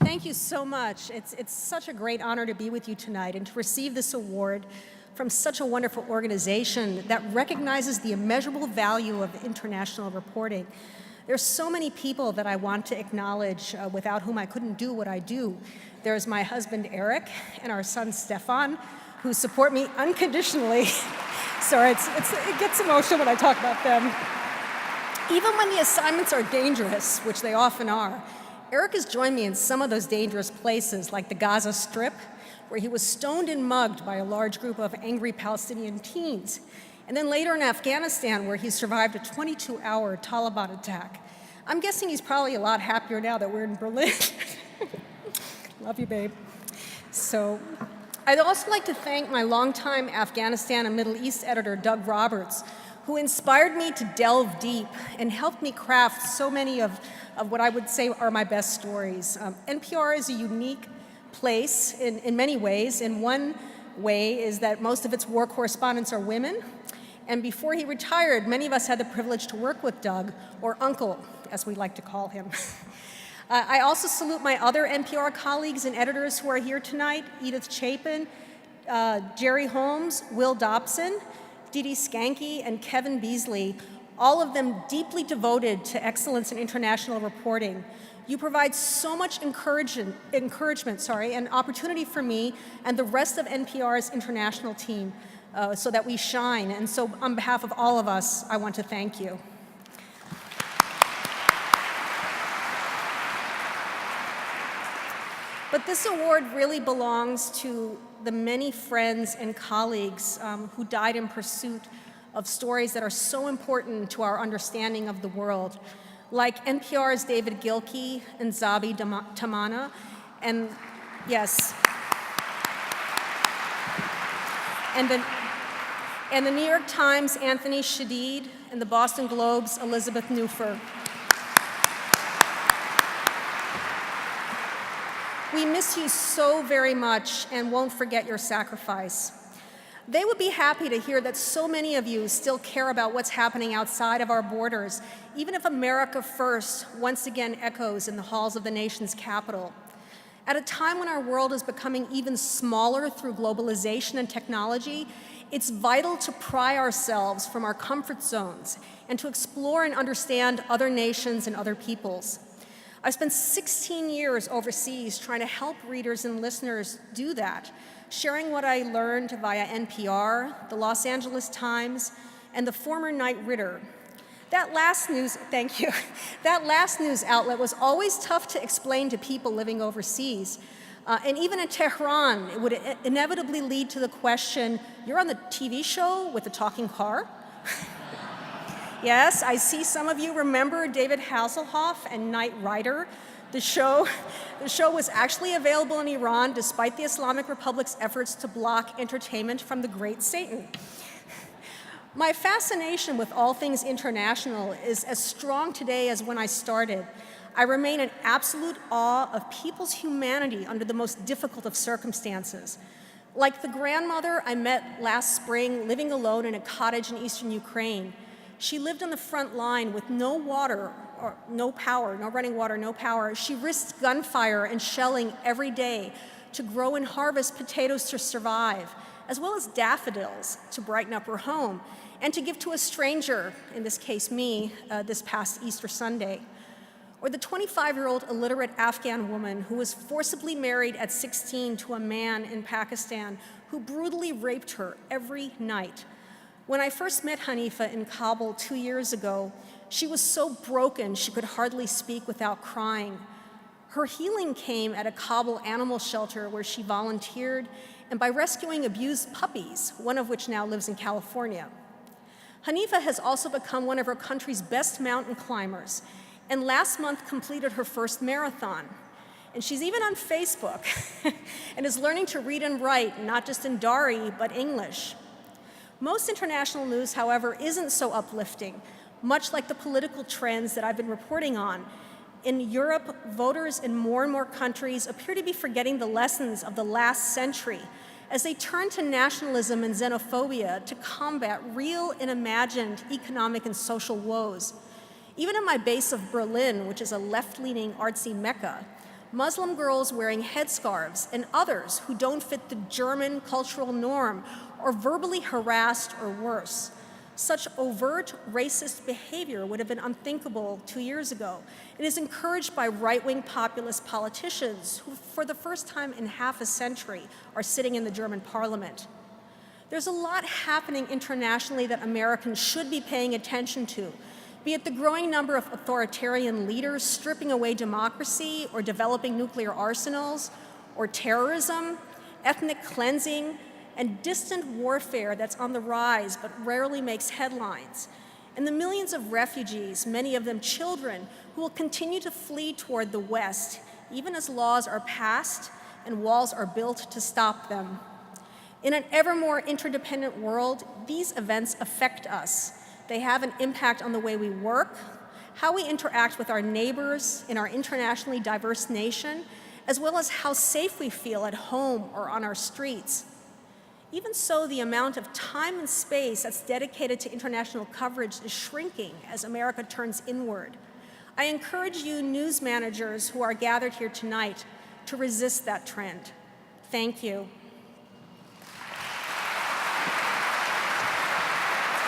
Thank you so much. It's such a great honor to be with you tonight and to receive this award from such a wonderful organization that recognizes the immeasurable value of international reporting. There's so many people that I want to acknowledge without whom I couldn't do what I do. There's my husband, Eric, and our son, Stefan, who support me unconditionally. Sorry, it gets emotional when I talk about them. Even when the assignments are dangerous, which they often are, Eric has joined me in some of those dangerous places, like the Gaza Strip, where he was stoned and mugged by a large group of angry Palestinian teens. And then later in Afghanistan, where he survived a 22-hour Taliban attack. I'm guessing he's probably a lot happier now that we're in Berlin. Love you, babe. So, I'd also like to thank my longtime Afghanistan and Middle East editor, Doug Roberts, who inspired me to delve deep and helped me craft so many of what I would say are my best stories. NPR is a unique place in many ways. In one way is that most of its war correspondents are women. And before he retired, many of us had the privilege to work with Doug, or Uncle, as we like to call him. I also salute my other NPR colleagues and editors who are here tonight, Edith Chapin, Jerry Holmes, Will Dobson, Didi Skanke, and Kevin Beasley, all of them deeply devoted to excellence in international reporting. You provide so much encouragement, and opportunity for me and the rest of NPR's international team so that we shine. And so on behalf of all of us, I want to thank you. But this award really belongs to the many friends and colleagues who died in pursuit of stories that are so important to our understanding of the world, like NPR's David Gilkey and Zabi Tamana, and yes, and the New York Times' Anthony Shadid, and the Boston Globe's Elizabeth Newfer. We miss you so very much and won't forget your sacrifice. They would be happy to hear that so many of you still care about what's happening outside of our borders, even if America First once again echoes in the halls of the nation's capital. At a time when our world is becoming even smaller through globalization and technology, it's vital to pry ourselves from our comfort zones and to explore and understand other nations and other peoples. I've spent 16 years overseas trying to help readers and listeners do that, sharing what I learned via NPR, the Los Angeles Times, and the former Knight Ridder. That last news outlet was always tough to explain to people living overseas. And even in Tehran, it would inevitably lead to the question, you're on the TV show with the talking car? Yes, I see some of you remember David Hasselhoff and Knight Rider. The show was actually available in Iran despite the Islamic Republic's efforts to block entertainment from the great Satan. My fascination with all things international is as strong today as when I started. I remain in absolute awe of people's humanity under the most difficult of circumstances. Like the grandmother I met last spring living alone in a cottage in eastern Ukraine. She lived on the front line with no water, or no power, no running water, no power. She risked gunfire and shelling every day to grow and harvest potatoes to survive, as well as daffodils to brighten up her home, and to give to a stranger, in this case me, this past Easter Sunday. Or the 25-year-old illiterate Afghan woman who was forcibly married at 16 to a man in Pakistan who brutally raped her every night. When I first met Hanifa in Kabul 2 years ago, she was so broken she could hardly speak without crying. Her healing came at a Kabul animal shelter where she volunteered and by rescuing abused puppies, one of which now lives in California. Hanifa has also become one of her country's best mountain climbers, and last month completed her first marathon. And she's even on Facebook and is learning to read and write, not just in Dari, but English. Most international news, however, isn't so uplifting, much like the political trends that I've been reporting on. In Europe, voters in more and more countries appear to be forgetting the lessons of the last century as they turn to nationalism and xenophobia to combat real and imagined economic and social woes. Even in my base of Berlin, which is a left-leaning artsy mecca, Muslim girls wearing headscarves, and others who don't fit the German cultural norm or verbally harassed or worse. Such overt racist behavior would have been unthinkable 2 years ago. It is encouraged by right-wing populist politicians who, for the first time in half a century, are sitting in the German parliament. There's a lot happening internationally that Americans should be paying attention to, be it the growing number of authoritarian leaders stripping away democracy or developing nuclear arsenals, or terrorism, ethnic cleansing, and distant warfare that's on the rise but rarely makes headlines, and the millions of refugees, many of them children, who will continue to flee toward the West, even as laws are passed and walls are built to stop them. In an ever more interdependent world, these events affect us. They have an impact on the way we work, how we interact with our neighbors in our internationally diverse nation, as well as how safe we feel at home or on our streets. Even so, the amount of time and space that's dedicated to international coverage is shrinking as America turns inward. I encourage you news managers who are gathered here tonight to resist that trend. Thank you.